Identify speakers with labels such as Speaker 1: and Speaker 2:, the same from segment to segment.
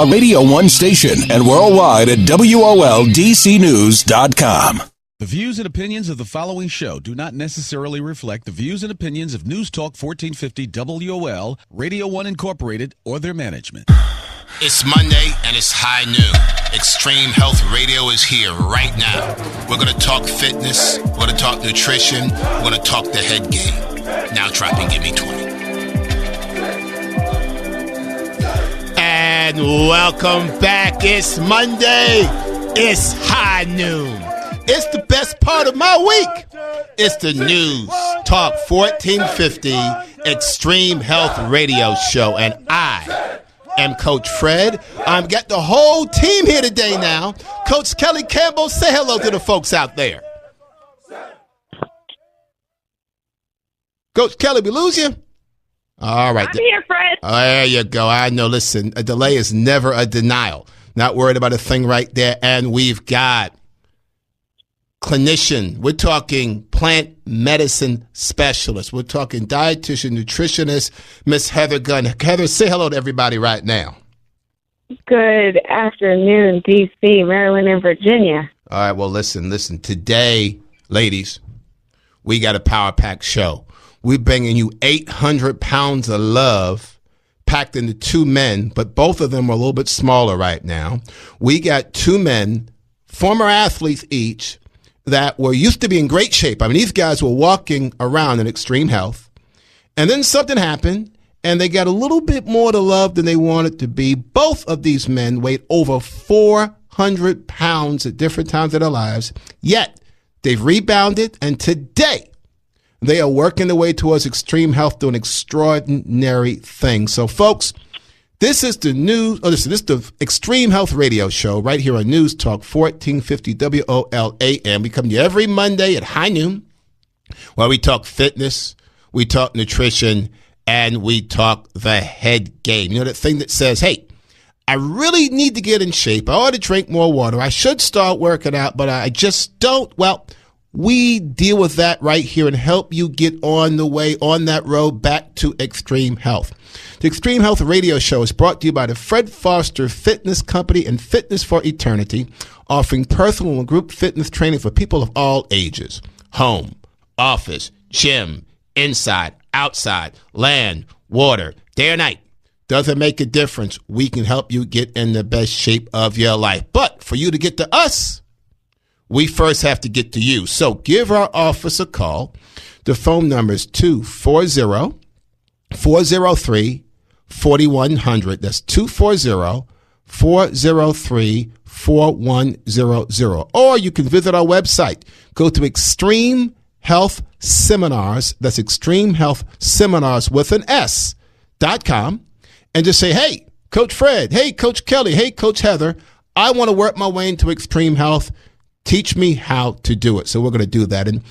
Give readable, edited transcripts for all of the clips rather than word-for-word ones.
Speaker 1: a Radio 1 station, and worldwide at WOLDCnews.com.
Speaker 2: The views and opinions of the following show do not necessarily reflect the views and opinions of News Talk 1450 WOL, Radio 1 Incorporated, or their management.
Speaker 3: It's Monday and it's high noon. Extreme Health Radio is here right now. We're going to talk fitness. We're going to talk nutrition. We're going to talk the head game. Now drop and give me 20. And welcome back. It's Monday. It's high noon. It's the best part of my week. It's the News Talk 1450 Extreme Health Radio Show. And I am Coach Fred. I've got the whole team here today now. Coach Kelly Campbell, say hello to the folks out there. Coach Kelly, we lose you? All right.
Speaker 4: I'm here, Fred.
Speaker 3: Oh, there you go. I know. Listen, a delay is never a denial. Not worried about a thing right there. And we've got clinician. We're talking plant medicine specialist. We're talking dietitian, nutritionist, Miss Heather Gunn. Heather, say hello to everybody right now.
Speaker 4: Good afternoon, D.C., Maryland, and Virginia.
Speaker 3: All right, well, listen. Today, ladies, we got a power-packed show. We're bringing you 800 pounds of love packed into two men, but both of them are a little bit smaller right now. We got two men, former athletes each, that were used to be in great shape. I mean, these guys were walking around in extreme health, and then something happened, and they got a little bit more to love than they wanted to be. Both of these men weighed over 400 pounds at different times of their lives, yet they've rebounded, and today they are working their way towards extreme health, doing extraordinary things. So, folks, this is the this is the Extreme Health Radio Show right here on News Talk 1450 WOLAM. We come to you every Monday at high noon, where we talk fitness, we talk nutrition, and we talk the head game. You know, that thing that says, hey, I really need to get in shape. I ought to drink more water. I should start working out, but I just don't. Well, we deal with that right here and help you get on the way, on that road back to extreme health. The Extreme Health Radio Show is brought to you by the Fred Foster Fitness Company and Fitness for Eternity, offering personal and group fitness training for people of all ages. Home, office, gym, inside, outside, land, water, day or night. Doesn't make a difference. We can help you get in the best shape of your life. But for you to get to us, we first have to get to you. So give our office a call. The phone number is 240-403-4100. That's 240-403-4100. Or you can visit our website. Go to Extreme Health Seminars. That's Extreme Health Seminars with an S.com. And just say, hey, Coach Fred. Hey, Coach Kelly. Hey, Coach Heather. I want to work my way into extreme health. Teach me how to do it. So we're going to do that. And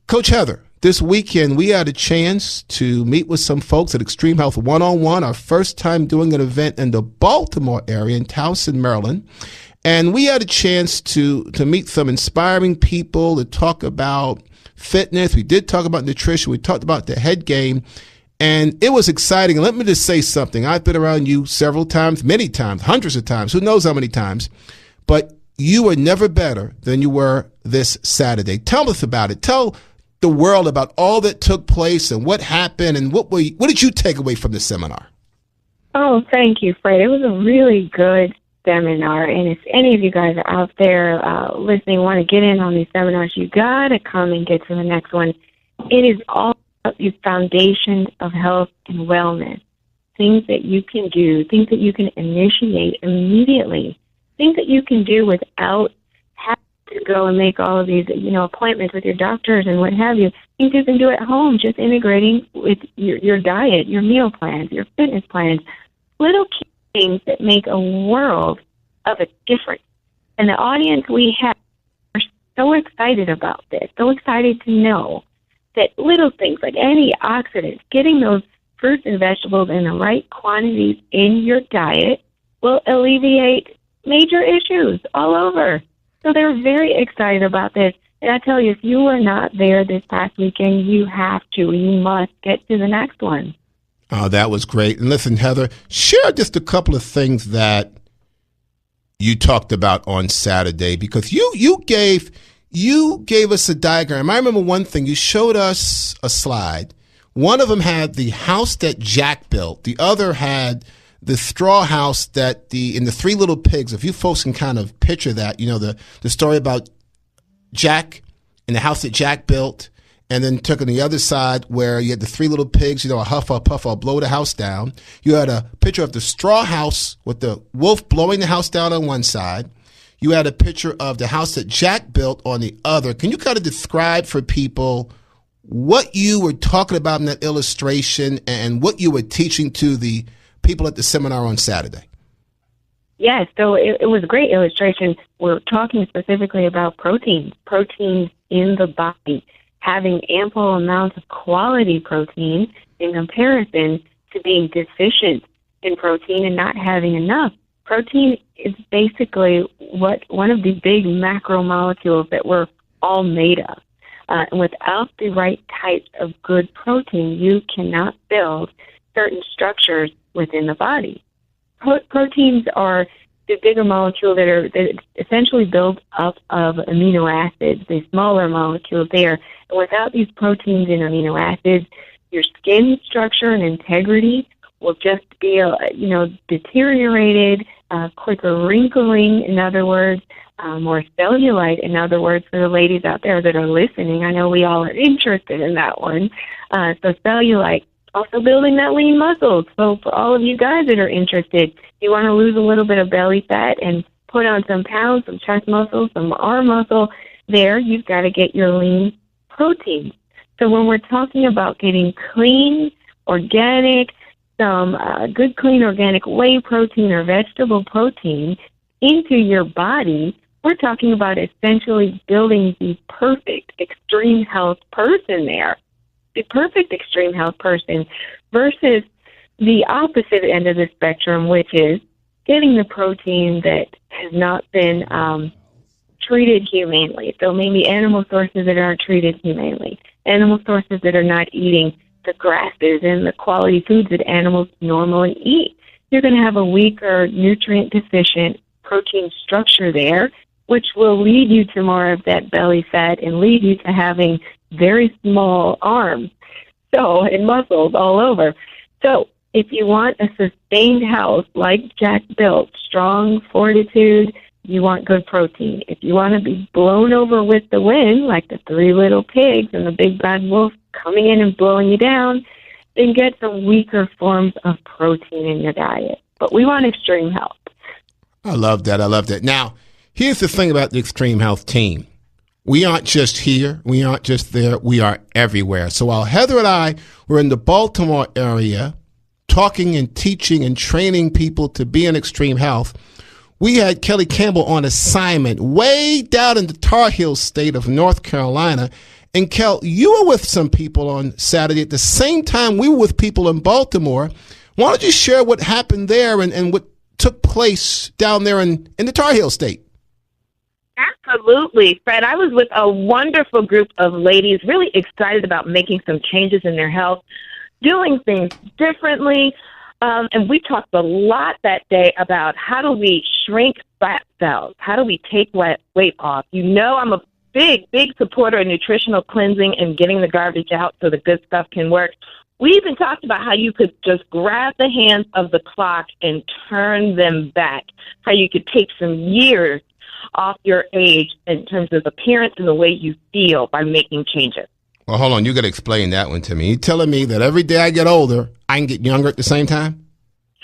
Speaker 3: Coach Heather, this weekend we had a chance to meet with some folks at Extreme Health One-on-One, our first time doing an event in the Baltimore area in Towson, Maryland. And we had a chance to meet some inspiring people to talk about fitness. We did talk about nutrition. We talked about the head game. And it was exciting. And let me just say something. I've been around you several times, many times, hundreds of times, who knows how many times. But you were never better than you were this Saturday. Tell us about it. Tell the world about all that took place and what happened and what did you take away from the seminar?
Speaker 4: Oh, thank you, Fred. It was a really good seminar. And if any of you guys are out there listening, want to get in on these seminars, you got to come and get to the next one. It is all about the foundation of health and wellness, things that you can do, things that you can initiate immediately, things that you can do without having to go and make all of these, appointments with your doctors and what have you. Things you can do at home, just integrating with your diet, your meal plans, your fitness plans, little things that make a world of a difference. And the audience we have are so excited about this, so excited to know that little things like antioxidants, getting those fruits and vegetables in the right quantities in your diet will alleviate major issues all over. So they're very excited about this. And I tell you, if you were not there this past weekend, you have to. You must get to the next one.
Speaker 3: Oh, that was great. And listen, Heather, share just a couple of things that you talked about on Saturday, because you gave us a diagram. I remember one thing. You showed us a slide. One of them had the house that Jack built. The other had the straw house that in the Three Little Pigs. If you folks can kind of picture that, the story about Jack and the house that Jack built, and then took on the other side where you had the Three Little Pigs, a huff, a puff, I'll blow the house down. You had a picture of the straw house with the wolf blowing the house down on one side. You had a picture of the house that Jack built on the other. Can you kind of describe for people what you were talking about in that illustration and what you were teaching to the people at the seminar on Saturday?
Speaker 4: Yes, so it was a great illustration. We're talking specifically about proteins in the body, having ample amounts of quality protein in comparison to being deficient in protein and not having enough. Protein is basically one of the big macromolecules that we're all made of. And without the right types of good protein, you cannot build certain structures within the body. Proteins are the bigger molecule that essentially build up of amino acids, the smaller molecule there. And without these proteins and amino acids, your skin structure and integrity will just be, deteriorated, quicker wrinkling, in other words, more cellulite, in other words, for the ladies out there that are listening. I know we all are interested in that one. So cellulite. Also building that lean muscle. So for all of you guys that are interested, you want to lose a little bit of belly fat and put on some pounds, some chest muscle, some arm muscle there, you've got to get your lean protein. So when we're talking about getting clean, organic, some good clean organic whey protein or vegetable protein into your body, we're talking about essentially building the perfect extreme health person there. The perfect extreme health person versus the opposite end of the spectrum, which is getting the protein that has not been treated humanely. So maybe animal sources that aren't treated humanely, animal sources that are not eating the grasses and the quality foods that animals normally eat. You're going to have a weaker, nutrient deficient protein structure there, which will lead you to more of that belly fat and lead you to having very small arms, and muscles all over. So if you want a sustained health like Jack built, strong fortitude, you want good protein. If you want to be blown over with the wind, like the Three Little Pigs and the big bad wolf coming in and blowing you down, then get some weaker forms of protein in your diet. But we want extreme health.
Speaker 3: I love that. Now, here's the thing about the Extreme Health team. We aren't just here. We aren't just there. We are everywhere. So while Heather and I were in the Baltimore area talking and teaching and training people to be in extreme health, we had Kelly Campbell on assignment way down in the Tar Heel state of North Carolina. And Kel, you were with some people on Saturday at the same time we were with people in Baltimore. Why don't you share what happened there and what took place down there in the Tar Heel state?
Speaker 5: Absolutely, Fred. I was with a wonderful group of ladies really excited about making some changes in their health, doing things differently. And we talked a lot that day about how do we shrink fat cells? How do we take weight off? I'm a big supporter of nutritional cleansing and getting the garbage out so the good stuff can work. We even talked about how you could just grab the hands of the clock and turn them back, how you could take some years off your age in terms of appearance and the way you feel by making changes.
Speaker 3: Well, hold on. You got to explain that one to me. You're telling me that every day I get older, I can get younger at the same time?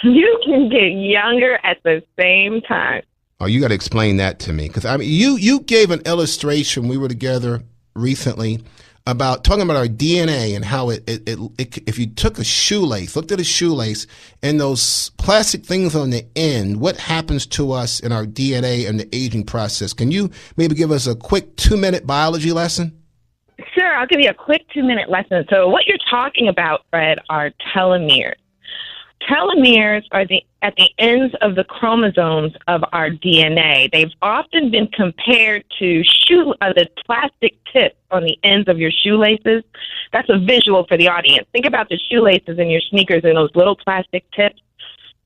Speaker 5: You can get younger at the same time.
Speaker 3: Oh, you got to explain that to me. Because, you gave an illustration. We were together recently about talking about our DNA and how it if you took a shoelace, looked at a shoelace, and those plastic things on the end, what happens to us in our DNA and the aging process? Can you maybe give us a quick 2-minute biology lesson?
Speaker 5: Sure, I'll give you a quick 2-minute lesson. So what you're talking about, Fred, are telomeres. Telomeres are the at the ends of the chromosomes of our DNA. They've often been compared to the plastic tips on the ends of your shoelaces. That's a visual for the audience. Think about the shoelaces in your sneakers and those little plastic tips.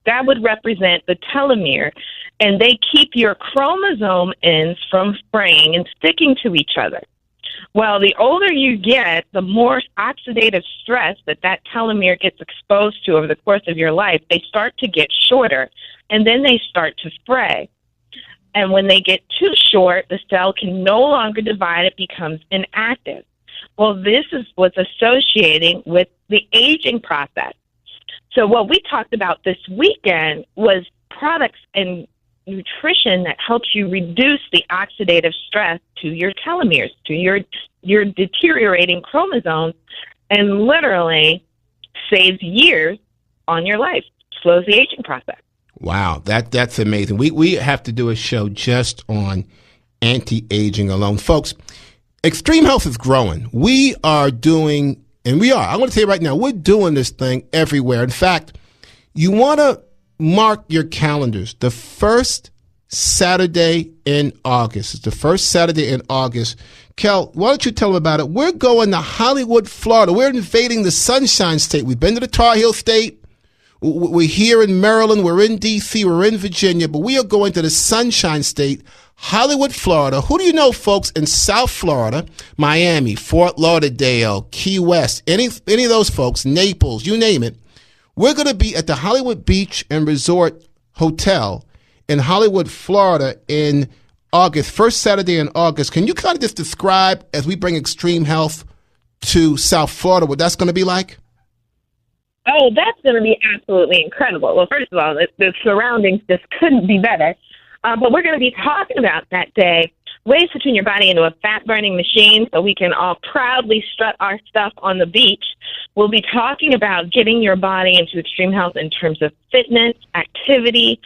Speaker 5: That would represent the telomere, and they keep your chromosome ends from fraying and sticking to each other. Well, the older you get, the more oxidative stress that telomere gets exposed to over the course of your life. They start to get shorter, and then they start to fray. And when they get too short, the cell can no longer divide. It becomes inactive. Well, this is what's associating with the aging process. So what we talked about this weekend was products and nutrition that helps you reduce the oxidative stress to your telomeres, to your deteriorating chromosomes, and literally saves years on your life, slows the aging process.
Speaker 3: Wow, that's amazing. We have to do a show just on anti-aging alone. Folks, Extreme Health is growing. We are doing, and we are, I want to tell you right now, we're doing this thing everywhere. In fact, you want to mark your calendars. The first Saturday in August. It's the first Saturday in August. Kel, why don't you tell them about it? We're going to Hollywood, Florida. We're invading the Sunshine State. We've been to the Tar Heel State. We're here in Maryland. We're in D.C. We're in Virginia. But we are going to the Sunshine State, Hollywood, Florida. Who do you know, folks, in South Florida, Miami, Fort Lauderdale, Key West, any of those folks, Naples, you name it. We're going to be at the Hollywood Beach and Resort Hotel in Hollywood, Florida in August, first Saturday in August. Can you kind of just describe, as we bring Extreme Health to South Florida, what that's going to be like?
Speaker 5: Oh, that's going to be absolutely incredible. Well, first of all, the surroundings just couldn't be better. But we're going to be talking about that day, ways to turn your body into a fat-burning machine so we can all proudly strut our stuff on the beach. We'll be talking about getting your body into extreme health in terms of fitness, activity.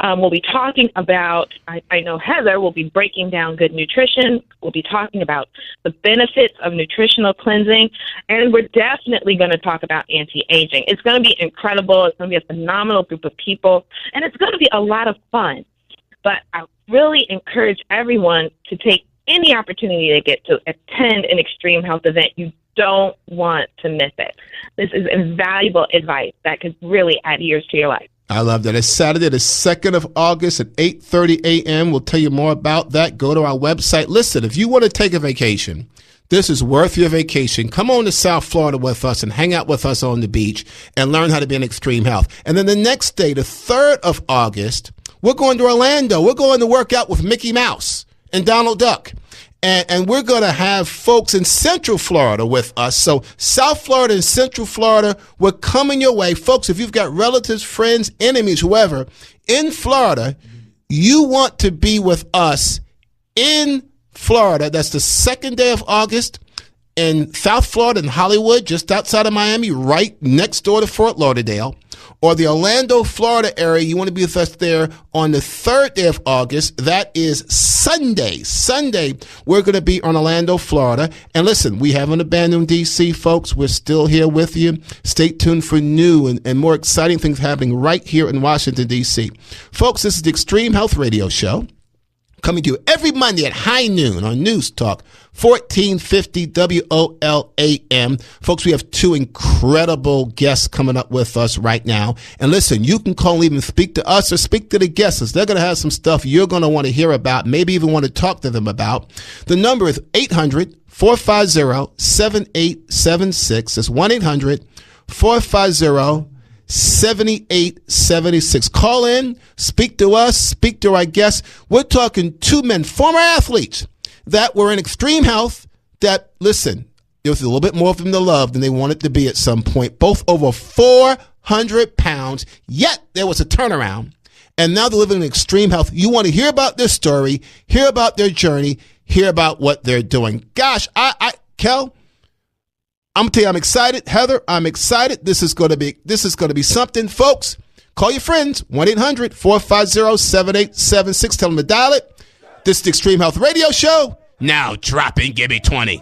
Speaker 5: We'll be talking about, I know Heather will be breaking down good nutrition. We'll be talking about the benefits of nutritional cleansing. And we're definitely going to talk about anti-aging. It's going to be incredible. It's going to be a phenomenal group of people. And it's going to be a lot of fun. But I really encourage everyone to take any opportunity they get to attend an extreme health event. You don't want to miss it. This is invaluable advice that could really add years to your life.
Speaker 3: I love that. It's Saturday, the 2nd of August at 8:30 a.m. We'll tell you more about that. Go to our website. Listen, if you want to take a vacation, this is worth your vacation. Come on to South Florida with us and hang out with us on the beach and learn how to be in extreme health. And then the next day, the 3rd of August, we're going to Orlando. We're going to work out with Mickey Mouse and Donald Duck. And we're going to have folks in Central Florida with us. So South Florida and Central Florida, we're coming your way. Folks, if you've got relatives, friends, enemies, whoever, in Florida, you want to be with us in Florida. That's the 2nd day of August in South Florida in Hollywood, just outside of Miami, right next door to Fort Lauderdale. Or the Orlando, Florida area, you want to be with us there on the 3rd day of August. That is Sunday. Sunday, we're going to be on Orlando, Florida. And listen, we haven't abandoned D.C., folks. We're still here with you. Stay tuned for new and more exciting things happening right here in Washington, D.C. Folks, this is the Extreme Health Radio Show, coming to you every Monday at high noon on News Talk 1450 WOLAM. Folks, we have 2 incredible guests coming up with us right now. And listen, you can call and even speak to us or speak to the guests. They're going to have some stuff you're going to want to hear about, maybe even want to talk to them about. The number is 800-450-7876. That's 1-800-450-7876. Call in, speak to us, speak to our guests. We're talking 2 men, former athletes, that were in extreme health that, listen, there was a little bit more of them to love than they wanted to be at some point. Both over 400 pounds, yet there was a turnaround. And now they're living in extreme health. You want to hear about their story, hear about their journey, hear about what they're doing. Gosh, Kel, I'm going to tell you, I'm excited. Heather, I'm excited. This is going to be something, folks. Call your friends, 1-800-450-7876. Tell them to dial it. This is the Extreme Health Radio Show. Now drop in, give me 20.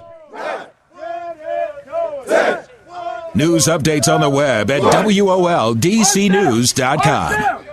Speaker 1: News updates on the web at WOLDCnews.com.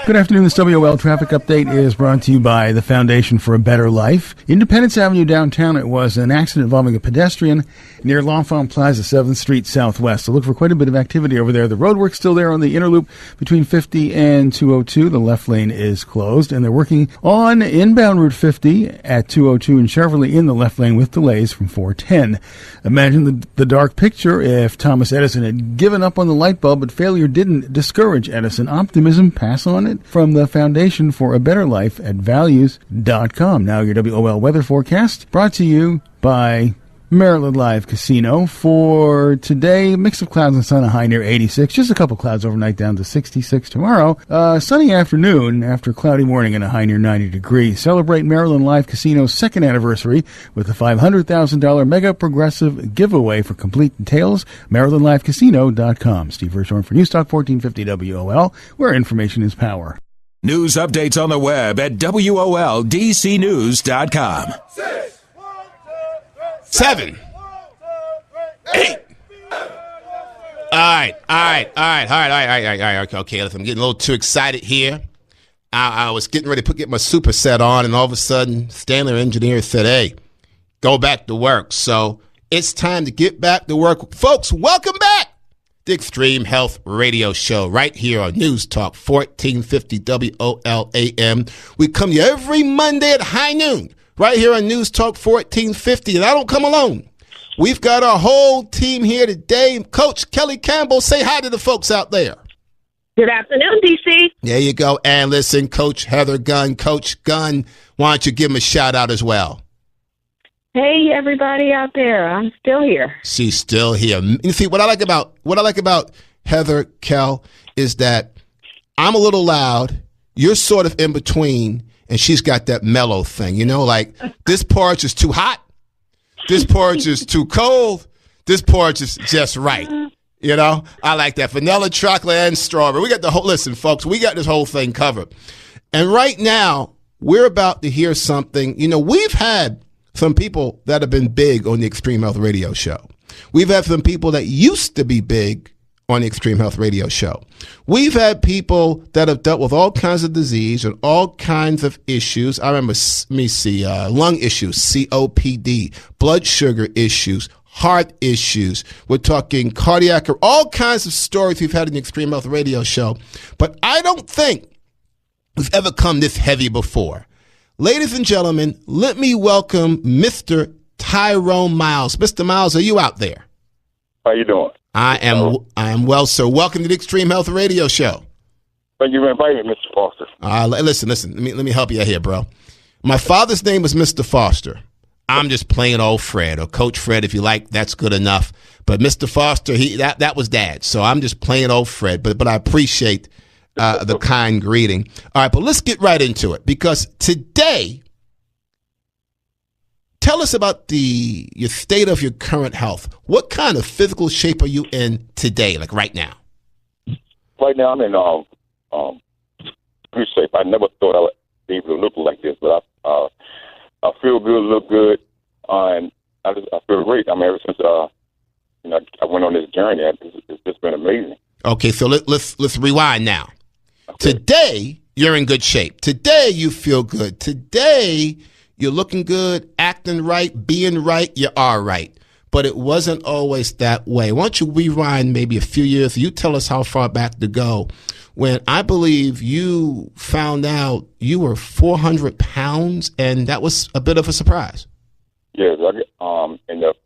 Speaker 6: Good afternoon. This WOL traffic update is brought to you by the Foundation for a Better Life. Independence Avenue downtown, it was an accident involving a pedestrian near L'Enfant Plaza, 7th Street Southwest. So look for quite a bit of activity over there. The roadwork's still there on the inner loop between 50 and 202. The left lane is closed, and they're working on inbound Route 50 at 202 and Cheverly in the left lane with delays from 410. Imagine the dark picture if Thomas Edison had given up on the light bulb, but failure didn't discourage Edison. Optimism, pass on it from the Foundation for a Better Life at values.com. Now your WOL weather forecast brought to you by Maryland Live Casino. For today, mix of clouds and sun, a high near 86. Just a couple clouds overnight down to 66 tomorrow. Sunny afternoon after cloudy morning and a high near 90 degrees. Celebrate Maryland Live Casino's second anniversary with the $500,000 mega progressive giveaway. For complete details, MarylandLiveCasino.com. Steve Hirschhorn for News Talk 1450 WOL, where information is power.
Speaker 1: News updates on the web at WOLDCnews.com.
Speaker 3: 7, 8. All right. Okay, listen, I'm getting a little too excited here. I was getting ready to get my superset on, and all of a sudden, Stanley Engineer said, hey, go back to work. So it's time to get back to work. Folks, welcome back. The Extreme Health Radio Show right here on News Talk 1450 WOL AM. We come to you every Monday at high noon right here on News Talk 1450. And I don't come alone. We've got our whole team here today. Coach Kelly Campbell, say hi to the folks out there.
Speaker 5: Good afternoon, DC.
Speaker 3: There you go. And listen, Coach Heather Gunn. Coach Gunn, why don't you give him a shout out as well?
Speaker 4: Hey, everybody out there. I'm still here.
Speaker 3: She's still here. You see, what I like about Heather Kell is that I'm a little loud. You're sort of in between, and she's got that mellow thing. You know, like this porridge is too hot. This porridge is too cold. This porridge is just right. You know, I like that. Vanilla, chocolate, and strawberry. We got the whole, listen, folks, we got this whole thing covered. And right now, we're about to hear something. You know, we've had some people that have been big on the Extreme Health Radio Show. We've had some people that used to be big on the Extreme Health Radio Show. We've had people that have dealt with all kinds of disease and all kinds of issues. I remember, lung issues, COPD, blood sugar issues, heart issues. We're talking cardiac, all kinds of stories we've had in the Extreme Health Radio Show. But I don't think we've ever come this heavy before. Ladies and gentlemen, let me welcome Mr. Tyrone Miles. Mr. Miles, are you out there?
Speaker 7: How you doing?
Speaker 3: I am well, sir. Welcome to the Extreme Health Radio Show.
Speaker 7: Thank you for inviting me, Mr. Foster.
Speaker 3: Listen. Let me help you out here, bro. My father's name is Mr. Foster. I'm just plain old Fred, or Coach Fred, if you like. That's good enough. But Mr. Foster, that was Dad. So I'm just plain old Fred. But I appreciate the kind greeting. All right, but let's get right into it, because today, tell us about your state of your current health. What kind of physical shape are you in today, like right now?
Speaker 7: Right now, I'm in good shape. I never thought I would be able to look like this, but I feel good, look good, and I feel great. I mean, ever since I went on this journey, it's just been amazing. Okay, so
Speaker 3: let's rewind now. Okay. Today, you're in good shape. Today, you feel good. Today, you're looking good, acting right, being right. You are right. But it wasn't always that way. Why don't you rewind maybe a few years? You tell us how far back to go when I believe you found out you were 400 pounds, and that was a bit of a surprise.
Speaker 7: Yes, I ended up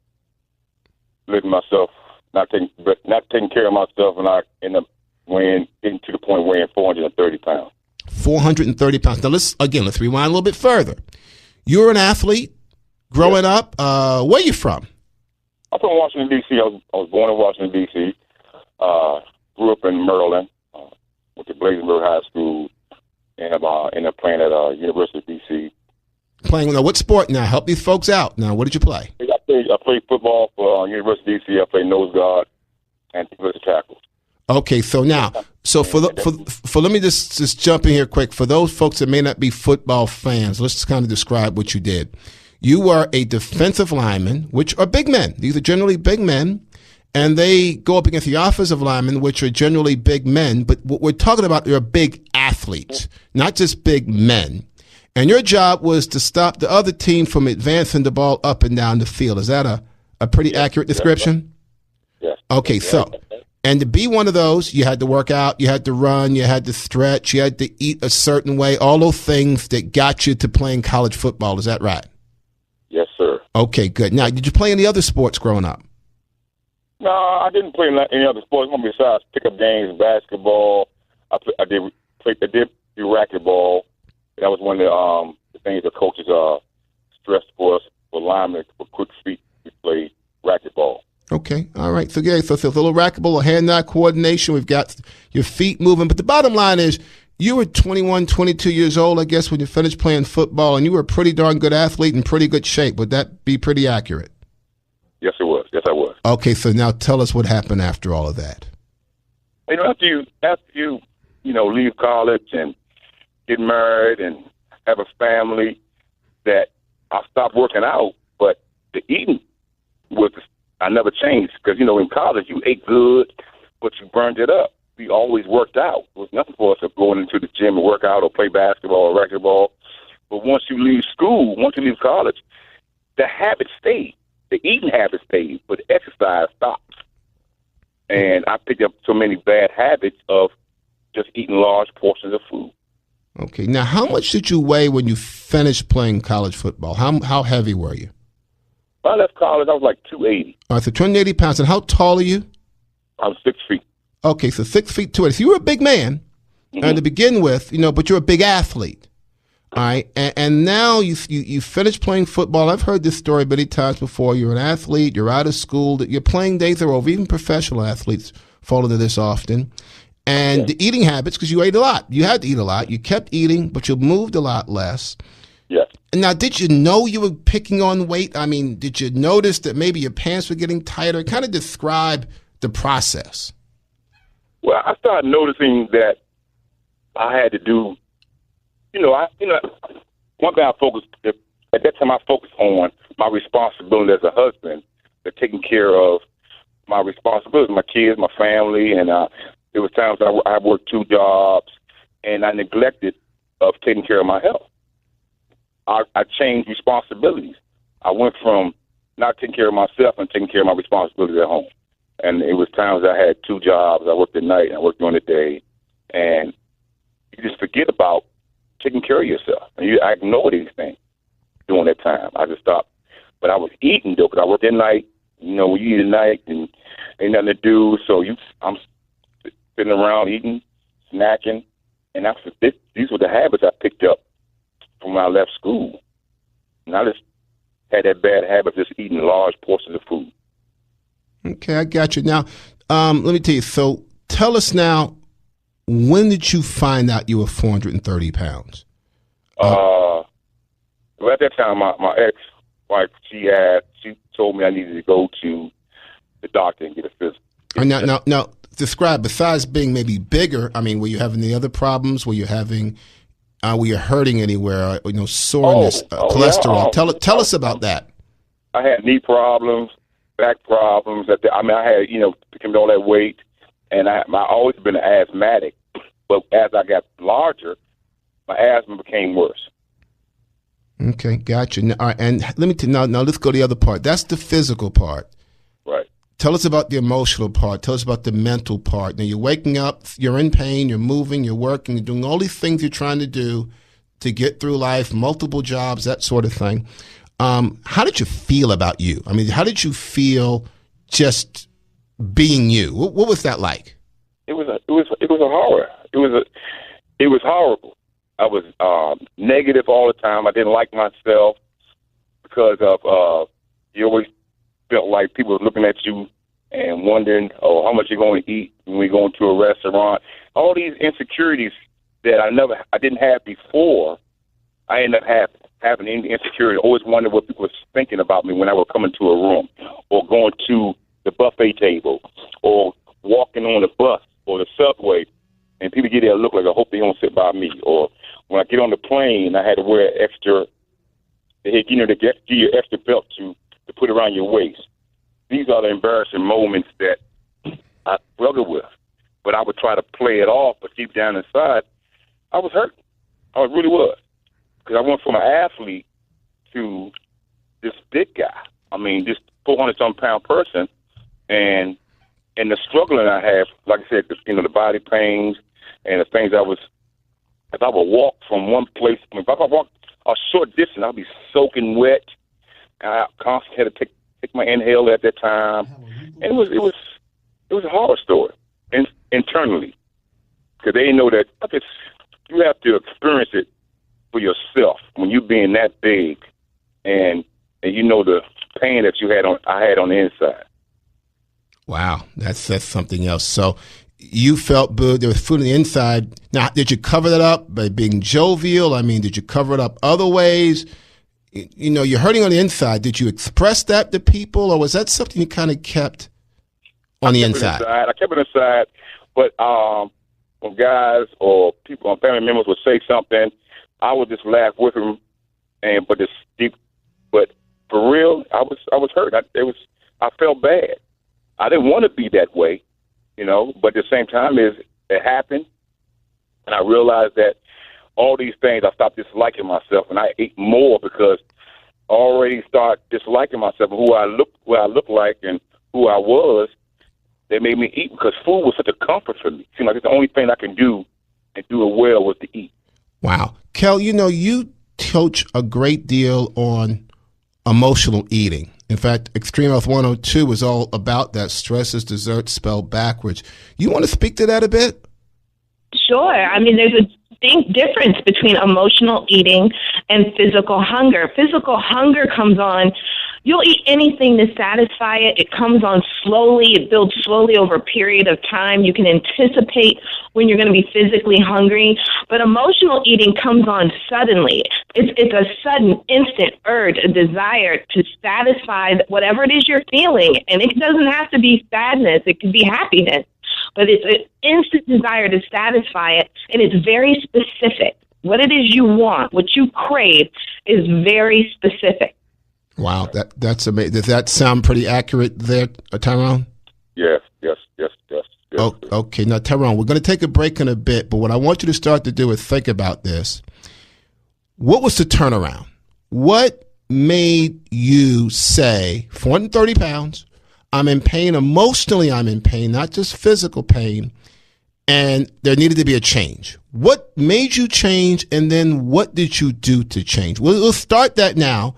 Speaker 7: letting myself, not taking care of myself, and I ended up getting to the point of weighing 430 pounds. 430 pounds. Now, let's rewind a little bit further. You're an athlete growing up. Where are you from? I'm from Washington, D.C. I was born in Washington, D.C. Grew up in Maryland. Went to Blazenburg High School, and ended up playing at University of D.C. Playing what sport now? Help these folks out. Now, what did you play? I played football for University of D.C. I played nose guard and defensive tackle. Okay, so now, let me just jump in here quick. For those folks that may not be football fans, let's just kind of describe what you did. You were a defensive lineman, which are big men. These are generally big men,
Speaker 3: and they go up against the offensive linemen, which are generally big men. But what we're talking about are big athletes, not just big men. And your job was to stop the other team from advancing the ball up and down the field. Is that a pretty accurate description?
Speaker 7: Yes.
Speaker 3: Okay, so, and to be one of those, you had to work out, you had to run, you had to stretch, you had to eat a certain way, all those things that got you to playing college football. Is that right?
Speaker 7: Yes, sir.
Speaker 3: Okay, good. Now, did you play any other sports growing up?
Speaker 7: No, I didn't play any other sports besides pickup games, basketball. I did do racquetball. That was one of the things the coaches stressed for us for linemen for quick feet. We played racquetball.
Speaker 3: Okay, all right. So, yeah, so it's a little racquetball, hand-eye coordination. We've got your feet moving. But the bottom line is you were 21, 22 years old, I guess, when you finished playing football, and you were a pretty darn good athlete in pretty good shape. Would that be pretty accurate?
Speaker 7: Yes, it was. Yes, I was.
Speaker 3: Okay, so now tell us what happened after all of that.
Speaker 7: You know, after you leave college and get married and have a family, that I stopped working out, but the eating I never changed because, in college you ate good, but you burned it up. We always worked out. It was nothing for us of going into the gym and work out or play basketball or racquetball. But once you leave college, the habit stayed. The eating habit stayed, but the exercise stopped. And I picked up so many bad habits of just eating large portions of food.
Speaker 3: Okay. Now, how much did you weigh when you finished playing college football? How heavy were you?
Speaker 7: When I left college, I was like 280.
Speaker 3: All right, so 280 pounds. And how tall are you?
Speaker 7: I was 6 feet.
Speaker 3: Okay, so 6 feet 280. So you were a big man to begin with, but you're a big athlete. All right, and now you finished playing football. I've heard this story many times before. You're an athlete. You're out of school. Your playing days are over. Even professional athletes fall into this often. And the eating habits, because you ate a lot. You had to eat a lot. You kept eating, but you moved a lot less.
Speaker 7: Yes.
Speaker 3: Now, did you know you were picking on weight? I mean, did you notice that maybe your pants were getting tighter? Kind of describe the process.
Speaker 7: Well, I started noticing that I had to do, one thing I focused, at that time I focused on my responsibility as a husband, taking care of my responsibilities, my kids, my family, and there was times I worked 2 jobs, and I neglected of taking care of my health. I changed responsibilities. I went from not taking care of myself and taking care of my responsibilities at home. And it was times I had 2 jobs. I worked at night and I worked during the day. And you just forget about taking care of yourself. And I ignored these things during that time. I just stopped. But I was eating, though, because I worked at night. When you eat at night and ain't nothing to do, so I'm sitting around eating, snacking. And these were the habits I picked up from when I left school. And I just had that bad habit of just eating large portions of food.
Speaker 3: Okay, I got you. Now, let me tell you. So tell us now, when did you find out you were 430 pounds?
Speaker 7: Well, at that time, my ex-wife, she told me I needed to go to the doctor and get a physical.
Speaker 3: Now, describe, besides being maybe bigger, I mean, were you having any other problems? Were you having... were you hurting anywhere? Soreness, cholesterol.
Speaker 7: Yeah.
Speaker 3: Tell us about that.
Speaker 7: I had knee problems, back problems. I had, became all that weight, and I always been an asthmatic. But as I got larger, my asthma became worse.
Speaker 3: Okay, gotcha. Now, all right, and now let's go to the other part. That's the physical part.
Speaker 7: Right.
Speaker 3: Tell us about the emotional part. Tell us about the mental part. Now, you're waking up, you're in pain, you're moving, you're working, you're doing all these things you're trying to do to get through life, multiple jobs, that sort of thing. How did you feel about you? I mean, how did you feel just being you? What was that like?
Speaker 7: It was a horror. It was horrible. I was negative all the time. I didn't like myself because of you always felt like people were looking at you and wondering, how much you're going to eat when we go into a restaurant. All these insecurities that I didn't have before, I ended up having insecurity. Always wondered what people were thinking about me when I would come into a room, or going to the buffet table, or walking on the bus or the subway, and people get there and look like, I hope they don't sit by me. Or when I get on the plane, I had to wear extra. They give you extra belt to put around your waist. these are the embarrassing moments that I struggle with. But I would try to play it off, but deep down inside, I was hurt. I really was. Because I went from an athlete to this big guy. I mean, this 400-some-pound person, and the struggling I have, like I said, the body pains and the things if I would walk from one place, if I walk a short distance, I'd be soaking wet. I constantly had to take my inhale at that time. And it was a horror story internally, because they didn't know that you have to experience it for yourself when you being that big, and you know the pain that I had on the inside.
Speaker 3: Wow, that's something else. So you felt good. There was food on the inside. Now, did you cover that up by being jovial? I mean, did you cover it up other ways? You know, you're hurting on the inside. Did you express that to people, or was that something you kind of kept on the inside?
Speaker 7: I kept it inside, but when guys or people, or family members would say something, I would just laugh with them, but it's deep. But for real, I was hurt. I felt bad. I didn't want to be that way, but at the same time, it happened, and I realized that all these things, I stopped disliking myself, and I ate more because I already started disliking myself and who I looked like and who I was. They made me eat because food was such a comfort for me. It seemed like it's the only thing I can do and do it well was to eat.
Speaker 3: Wow. Kel, you coach a great deal on emotional eating. In fact, Extreme Health 102 is all about that. Stress is dessert spelled backwards. You want to speak to that a bit?
Speaker 5: Sure. I mean, there's a distinct difference between emotional eating and physical hunger. Physical hunger comes on. You'll eat anything to satisfy it. It comes on slowly. It builds slowly over a period of time. You can anticipate when you're going to be physically hungry. But emotional eating comes on suddenly. It's a sudden, instant urge, a desire to satisfy whatever it is you're feeling. And it doesn't have to be sadness. It could be happiness. But it's an instant desire to satisfy it, and it's very specific. What it is you want, what you crave, is very specific.
Speaker 3: Wow, that's amazing. Does that sound pretty accurate there, Tyrone?
Speaker 7: Yes.
Speaker 3: Oh, okay. Now, Tyrone, we're going to take a break in a bit, but what I want you to start to do is think about this. What was the turnaround? What made you say, 430 pounds, I'm in pain, emotionally I'm in pain, not just physical pain, and there needed to be a change? What made you change, and then what did you do to change? We'll start that now.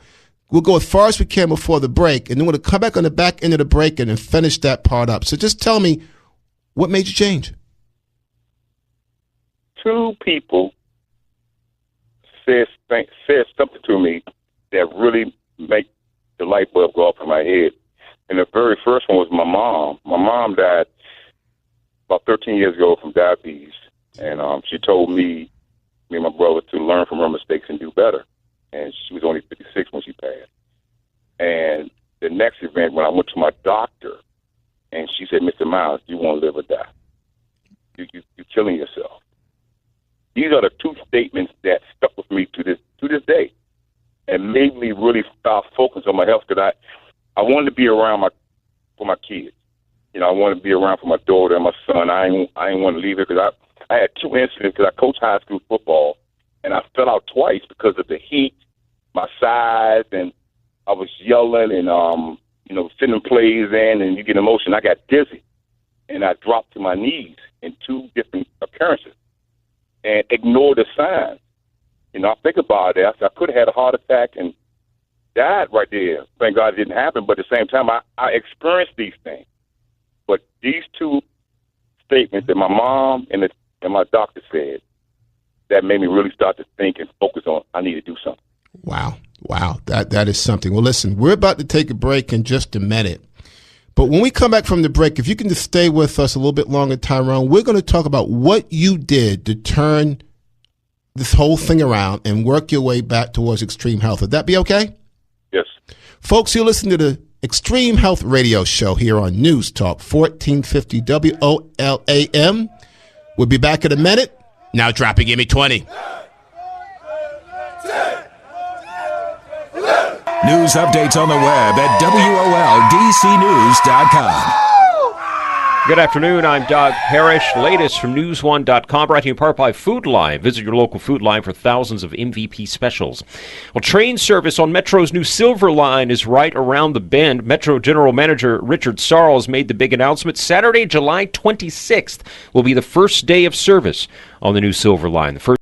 Speaker 3: We'll go as far as we can before the break, and then we'll come back on the back end of the break and then finish that part up. So just tell me, what made you change?
Speaker 7: Two people said something to me that really make the light bulb go off in my head. And the very first one was my mom. My mom died about 13 years ago from diabetes. And she told me and my brother, to learn from her mistakes and do better. And she was only 56 when she passed. And the next event, when I went to my doctor, and she said, Mr. Miles, do you want to live or die? You're killing yourself. These are the two statements that stuck with me to this day and made me really start focusing on my health, because I wanted to be around for my kids. I wanted to be around for my daughter and my son. I didn't want to leave it, because I had two incidents, because I coached high school football, and I fell out twice because of the heat, my size, and I was yelling and, sending plays in, and you get emotion. I got dizzy, and I dropped to my knees in two different occurrences and ignored the signs. I think about it. I could have had a heart attack and died right there. Thank God it didn't happen, but at the same time, I experienced these things. But these two statements that my mom and my doctor said, that made me really start to think and focus on, I need to do something.
Speaker 3: Wow. That is something. Well, listen, we're about to take a break in just a minute. But when we come back from the break, if you can just stay with us a little bit longer, Tyrone, we're going to talk about what you did to turn this whole thing around and work your way back towards Extreme Health. Would that be okay?
Speaker 7: Yes.
Speaker 3: Folks, you're listening to the Extreme Health Radio Show here on News Talk 1450 WOLAM. We'll be back in a minute. Now drop it, give me 20.
Speaker 1: News updates on the web at WOLDCnews.com.
Speaker 8: Good afternoon. I'm Doug Parrish. Latest from News1.com, brought to you in part by Food Line. Visit your local Food Line for thousands of MVP specials. Well, train service on Metro's new Silver Line is right around the bend. Metro General Manager Richard Sarles made the big announcement. Saturday, July 26th will be the first day of service on the new Silver Line. The first